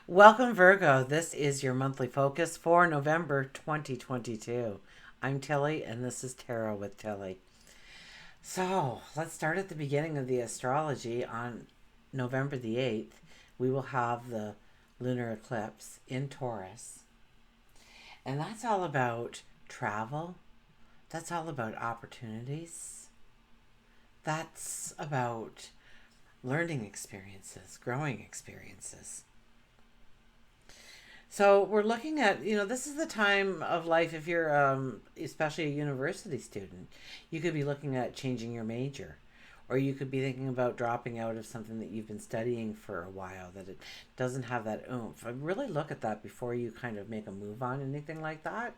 Welcome, Virgo. This is your monthly focus for November 2022. I'm Tilly, and this is Tarot with Tilly. So, let's start at the beginning of the astrology. On November the 8th, we will have the lunar eclipse in Taurus. And that's all about travel, that's all about opportunities, that's about learning experiences, growing experiences. So we're looking at, this is the time of life if you're, especially a university student, you could be looking at changing your major, or you could be thinking about dropping out of something that you've been studying for a while that it doesn't have that oomph. I really look at that before you kind of make a move on anything like that.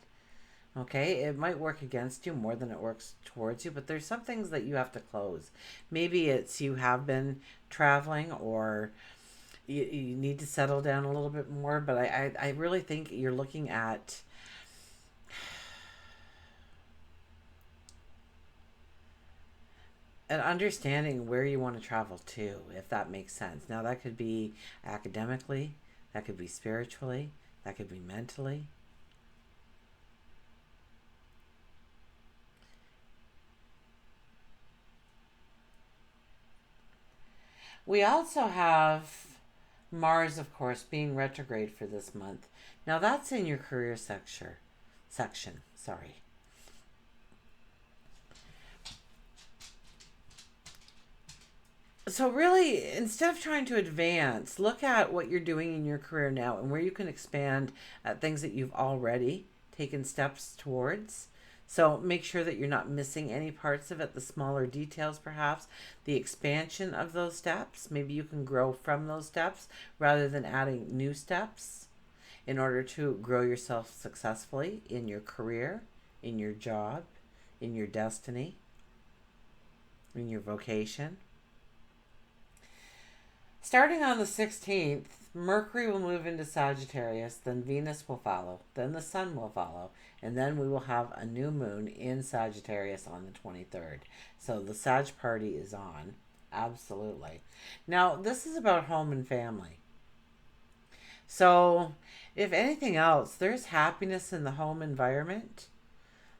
Okay, it might work against you more than it works towards you, but there's some things that you have to close. Maybe it's you have been traveling, or you need to settle down a little bit more, but I really think you're looking at an understanding where you want to travel to, if that makes sense. Now, that could be academically, that could be spiritually, that could be mentally. We also have Mars, of course, being retrograde for this month. Now, that's in your career section. Sorry. So really, instead of trying to advance, look at what you're doing in your career now and where you can expand at things that you've already taken steps towards. So make sure that you're not missing any parts of it, the smaller details perhaps, the expansion of those steps. Maybe you can grow from those steps rather than adding new steps in order to grow yourself successfully in your career, in your job, in your destiny, in your vocation. Starting on the 16th, Mercury will move into Sagittarius, then Venus will follow, then the Sun will follow, and then we will have a new moon in Sagittarius on the 23rd. So the Sag party is on. Absolutely. Now, this is about home and family. So, if anything else, there's happiness in the home environment.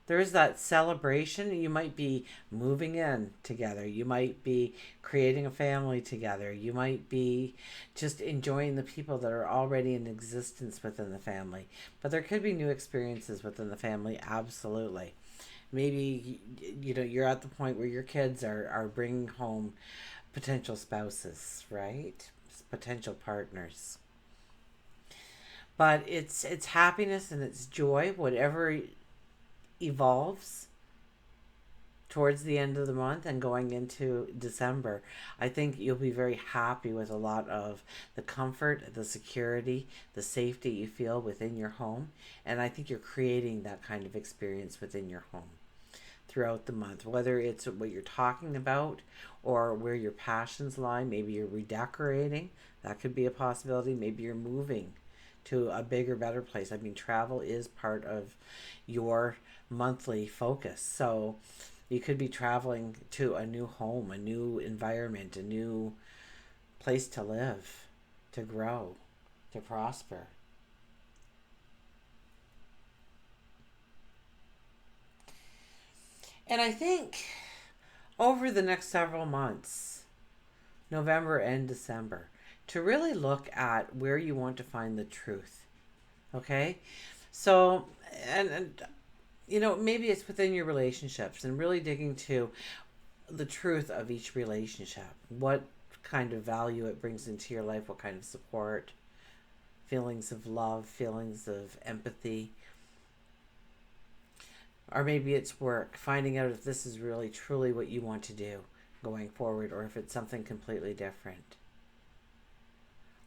There's that celebration. You might be moving in together. You might be creating a family together. You might be just enjoying the people that are already in existence within the family. But there could be new experiences within the family, absolutely. Maybe you're at the point where your kids are bringing home potential spouses, right? Potential partners. But it's happiness and it's joy, whatever evolves towards the end of the month and going into December. I think you'll be very happy with a lot of the comfort, the security, the safety you feel within your home. And I think you're creating that kind of experience within your home throughout the month, whether it's what you're talking about or where your passions lie. Maybe you're redecorating, that could be a possibility. Maybe you're moving to a bigger, better place. I mean, travel is part of your monthly focus. So you could be traveling to a new home, a new environment, a new place to live, to grow, to prosper. And I think over the next several months, November and December, to really look at where you want to find the truth. Okay? So, and maybe it's within your relationships and really digging to the truth of each relationship. What kind of value it brings into your life, what kind of support, feelings of love, feelings of empathy. Or maybe it's work, finding out if this is really truly what you want to do going forward or if it's something completely different.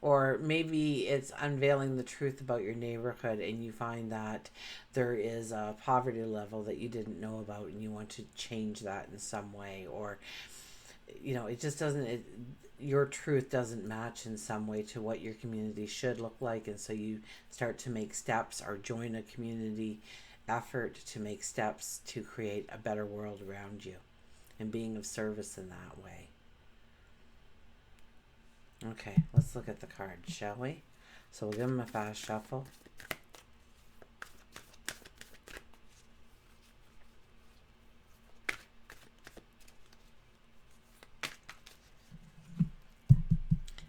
Or maybe it's unveiling the truth about your neighborhood and you find that there is a poverty level that you didn't know about and you want to change that in some way. Or it just doesn't your truth doesn't match in some way to what your community should look like, and so you start to make steps or join a community effort to make steps to create a better world around you and being of service in that way. Okay, let's look at the cards, shall we? So we'll give them a fast shuffle.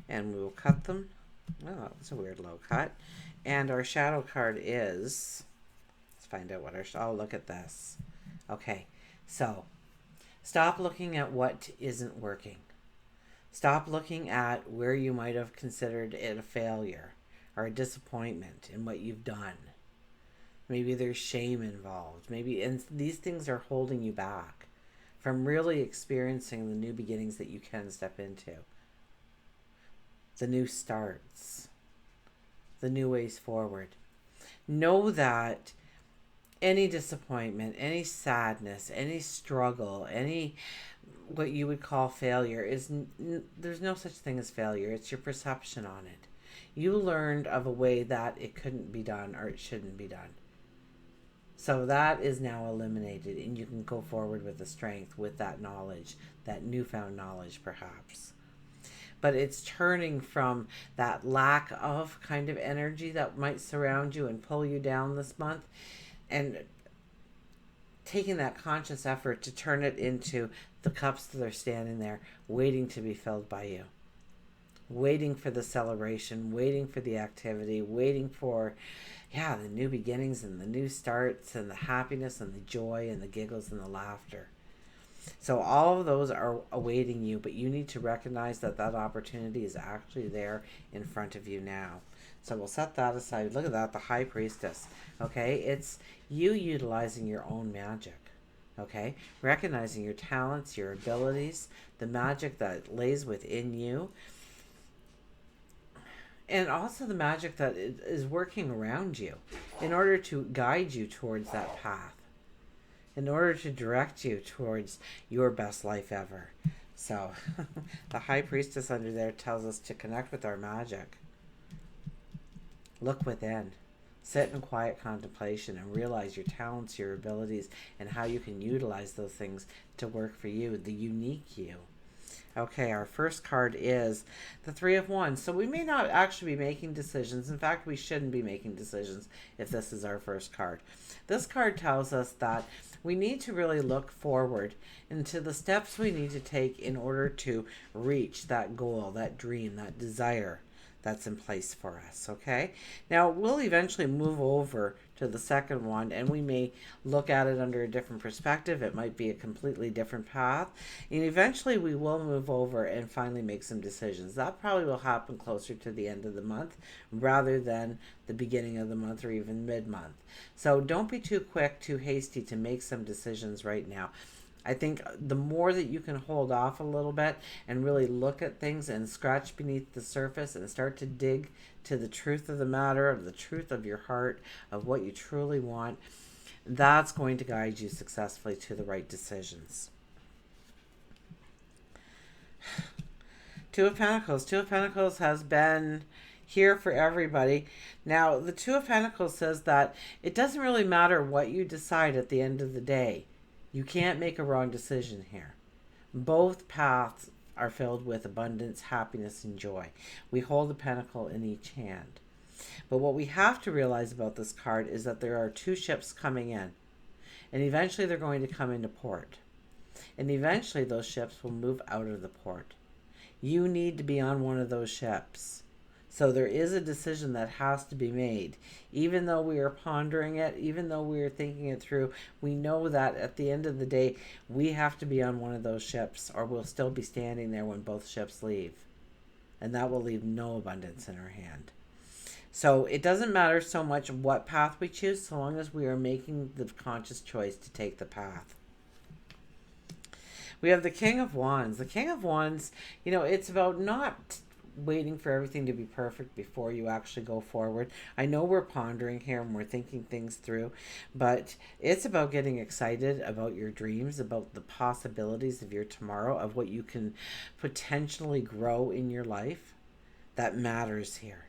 And we will cut them. Oh, that was a weird low cut. And our shadow card is, let's find out what our, oh, look at this. Okay, so stop looking at what isn't working. Stop looking at where you might have considered it a failure or a disappointment in what you've done. Maybe there's shame involved. Maybe, and these things are holding you back from really experiencing the new beginnings that you can step into. The new starts, the new ways forward. Know that any disappointment, any sadness, any struggle, any what you would call failure is, there's no such thing as failure. It's your perception on it. You learned of a way that it couldn't be done or it shouldn't be done. So that is now eliminated, and you can go forward with the strength, with that knowledge, that newfound knowledge perhaps. But it's turning from that lack of kind of energy that might surround you and pull you down this month, and taking that conscious effort to turn it into the cups that are standing there waiting to be filled by you. Waiting for the celebration, waiting for the activity, waiting for, yeah, the new beginnings and the new starts and the happiness and the joy and the giggles and the laughter. So all of those are awaiting you, but you need to recognize that that opportunity is actually there in front of you now. So we'll set that aside. Look at that, the High Priestess. Okay, it's you utilizing your own magic. Okay, recognizing your talents, your abilities, the magic that lays within you, and also the magic that is working around you in order to guide you towards that path, in order to direct you towards your best life ever. So the High Priestess under there tells us to connect with our magic. Look within. Sit in quiet contemplation and realize your talents, your abilities, and how you can utilize those things to work for you, the unique you. Okay, our first card is the Three of Wands. So we may not actually be making decisions. In fact, we shouldn't be making decisions if this is our first card. This card tells us that we need to really look forward into the steps we need to take in order to reach that goal, that dream, that desire that's in place for us. Okay, now we'll eventually move over to the second one, and we may look at it under a different perspective. It might be a completely different path, and eventually we will move over and finally make some decisions. That probably will happen closer to the end of the month rather than the beginning of the month or even mid-month. So don't be too quick, too hasty to make some decisions right now. I think the more that you can hold off a little bit and really look at things and scratch beneath the surface and start to dig to the truth of the matter, of the truth of your heart, of what you truly want, that's going to guide you successfully to the right decisions. Two of Pentacles. Two of Pentacles has been here for everybody. Now, the Two of Pentacles says that it doesn't really matter what you decide at the end of the day. You can't make a wrong decision here. Both paths are filled with abundance, happiness, and joy. We hold a pentacle in each hand. But what we have to realize about this card is that there are two ships coming in. And eventually they're going to come into port. And eventually those ships will move out of the port. You need to be on one of those ships. So there is a decision that has to be made. Even though we are pondering it, even though we are thinking it through, we know that at the end of the day, we have to be on one of those ships, or we'll still be standing there when both ships leave. And that will leave no abundance in our hand. So it doesn't matter so much what path we choose, so long as we are making the conscious choice to take the path. We have the King of Wands. The King of Wands, it's about not waiting for everything to be perfect before you actually go forward. I know we're pondering here and we're thinking things through, but it's about getting excited about your dreams, about the possibilities of your tomorrow, of what you can potentially grow in your life. That matters here.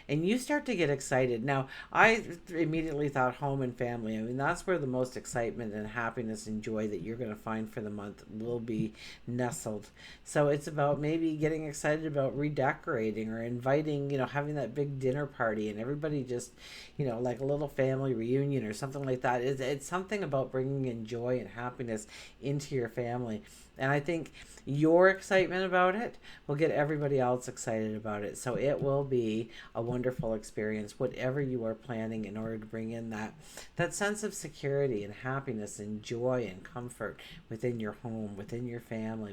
and you start to get excited. Now, I immediately thought home and family. I mean, that's where the most excitement and happiness and joy that you're going to find for the month will be nestled. So it's about maybe getting excited about redecorating or inviting, having that big dinner party and everybody just, like a little family reunion or something like that. It's something about bringing in joy and happiness into your family. And I think your excitement about it will get everybody else excited about it. So it will be a wonderful experience, whatever you are planning, in order to bring in that sense of security and happiness and joy and comfort within your home, within your family,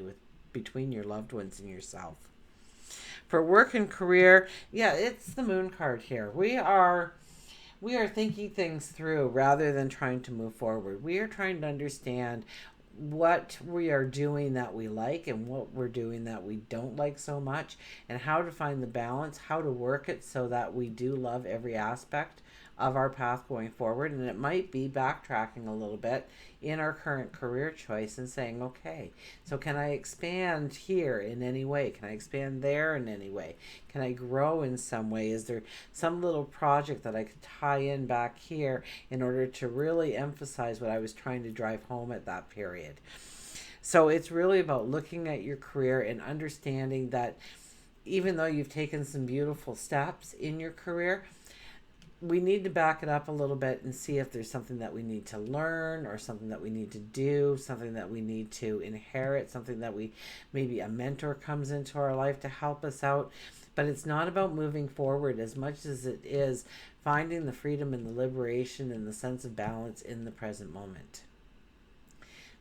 between your loved ones and yourself. For work and career, yeah, it's the moon card here. We are thinking things through rather than trying to move forward. We are trying to understand what we are doing that we like and what we're doing that we don't like so much, and how to find the balance, how to work it so that we do love every aspect of our path going forward. And it might be backtracking a little bit in our current career choice and saying, okay, so can I expand here in any way? Can I expand there in any way? Can I grow in some way? Is there some little project that I could tie in back here in order to really emphasize what I was trying to drive home at that period? So it's really about looking at your career and understanding that even though you've taken some beautiful steps in your career, we need to back it up a little bit and see if there's something that we need to learn, or something that we need to do, something that we need to inherit, something that maybe a mentor comes into our life to help us out. But it's not about moving forward as much as it is finding the freedom and the liberation and the sense of balance in the present moment.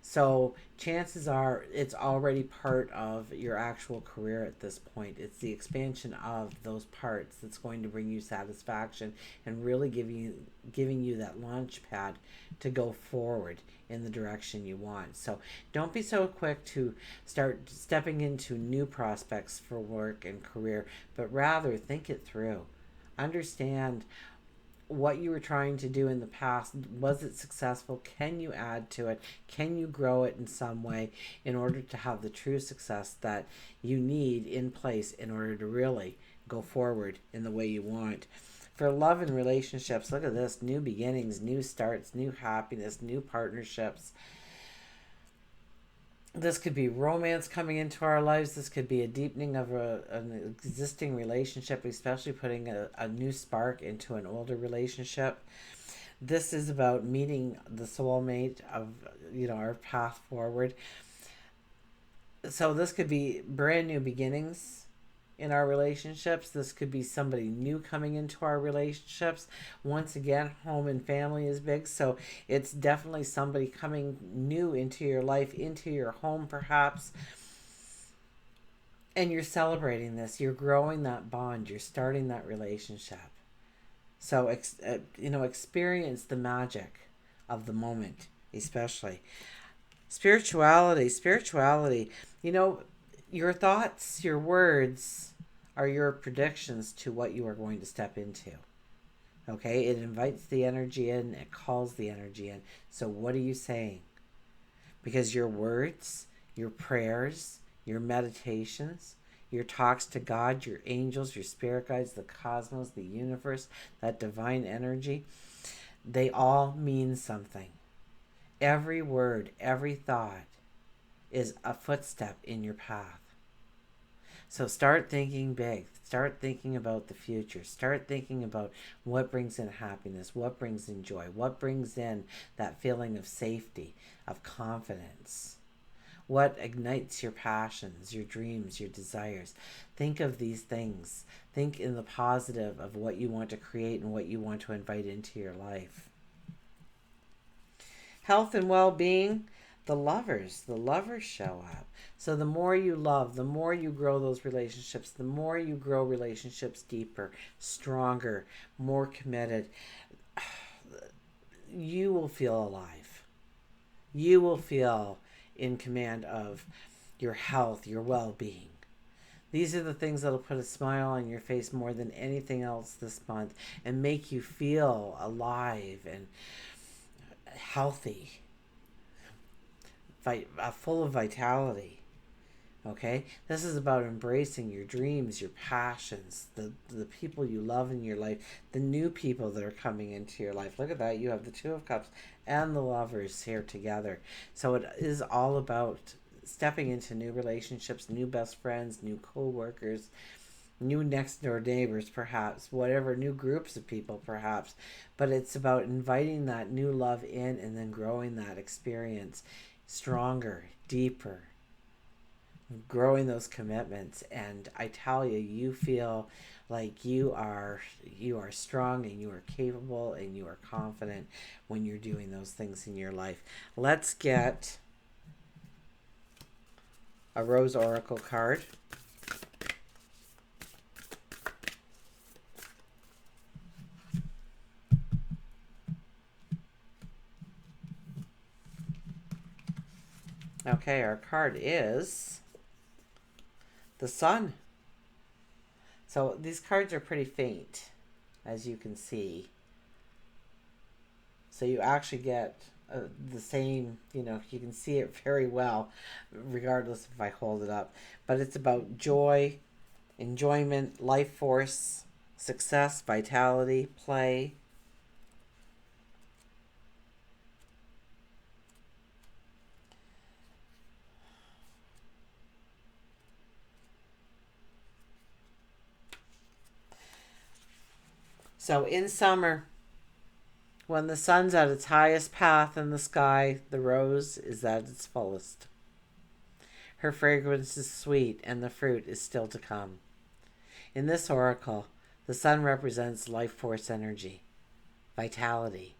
So chances are it's already part of your actual career at this point. It's the expansion of those parts that's going to bring you satisfaction and really giving you that launch pad to go forward in the direction you want. So don't be so quick to start stepping into new prospects for work and career, but rather think it through. Understand what you were trying to do in the past. Was it successful? Can you add to it? Can you grow it in some way in order to have the true success that you need in place in order to really go forward in the way you want? For love and relationships, look at this: new beginnings, new starts, new happiness, new partnerships. This could be romance coming into our lives. This could be a deepening of an existing relationship, especially putting a new spark into an older relationship. This is about meeting the soulmate of our path forward. So this could be brand new beginnings in our relationships. This could be somebody new coming into our relationships. Once again, home and family is big, so it's definitely somebody coming new into your life, into your home perhaps, and you're celebrating this. You're growing that bond. You're starting that relationship. So experience the magic of the moment, especially spirituality. Your thoughts, your words are your predictions to what you are going to step into. Okay? It invites the energy in, it calls the energy in. So what are you saying? Because your words, your prayers, your meditations, your talks to God, your angels, your spirit guides, the cosmos, the universe, that divine energy, they all mean something. Every word, every thought is a footstep in your path. So start thinking big. Start thinking about the future. Start thinking about what brings in happiness, what brings in joy, what brings in that feeling of safety, of confidence, what ignites your passions, your dreams, your desires. Think of these things. Think in the positive of what you want to create and what you want to invite into your life. Health and well-being. The lovers show up. So the more you love, the more you grow those relationships, the more you grow relationships deeper, stronger, more committed, you will feel alive. You will feel in command of your health, your well-being. These are the things that'll put a smile on your face more than anything else this month and make you feel alive and healthy, full of vitality. Okay, this is about embracing your dreams, your passions, the people you love in your life, the new people that are coming into your life. Look at that, you have the Two of Cups and the Lovers here together. So it is all about stepping into new relationships, new best friends, new co-workers, new next door neighbors, perhaps, whatever, new groups of people, perhaps. But it's about inviting that new love in and then growing that experience stronger, deeper, growing those commitments. And I tell you, you feel like you are strong and you are capable and you are confident when you're doing those things in your life. Let's get a Rose Oracle card. Okay, our card is the Sun. So these cards are pretty faint, as you can see. So you actually get the same, you can see it very well, regardless if I hold it up. But it's about joy, enjoyment, life force, success, vitality, play. So in summer, when the sun's at its highest path in the sky, the rose is at its fullest. Her fragrance is sweet, and the fruit is still to come. In this oracle, the sun represents life force energy, vitality,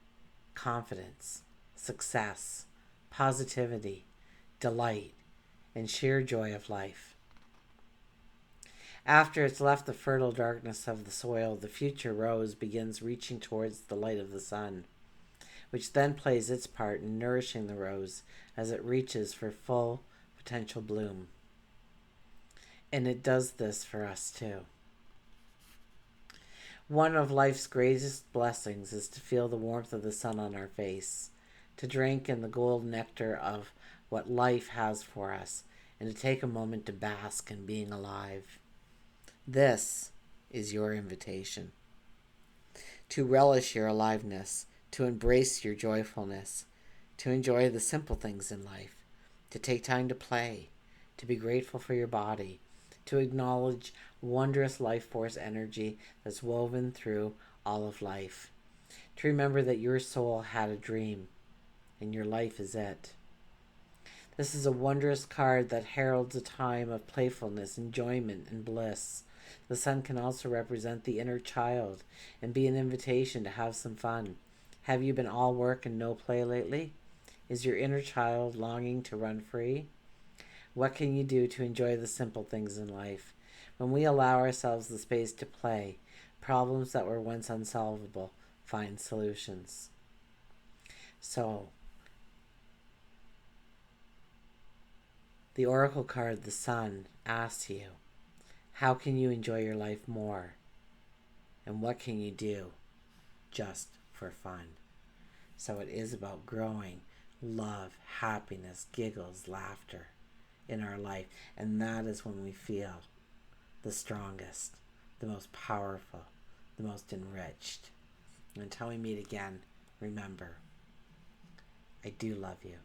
confidence, success, positivity, delight, and sheer joy of life. After it's left the fertile darkness of the soil, the future rose begins reaching towards the light of the sun, which then plays its part in nourishing the rose as it reaches for full potential bloom. And it does this for us too. One of life's greatest blessings is to feel the warmth of the sun on our face, to drink in the gold nectar of what life has for us, and to take a moment to bask in being alive. This is your invitation to relish your aliveness, to embrace your joyfulness, to enjoy the simple things in life, to take time to play, to be grateful for your body, to acknowledge wondrous life force energy that's woven through all of life, to remember that your soul had a dream and your life is it. This is a wondrous card that heralds a time of playfulness, enjoyment, and bliss. The sun can also represent the inner child and be an invitation to have some fun. Have you been all work and no play lately? Is your inner child longing to run free? What can you do to enjoy the simple things in life? When we allow ourselves the space to play, problems that were once unsolvable find solutions. So, the Oracle card, the Sun, asks you, how can you enjoy your life more? And what can you do just for fun? So it is about growing love, happiness, giggles, laughter in our life. And that is when we feel the strongest, the most powerful, the most enriched. And until we meet again, remember, I do love you.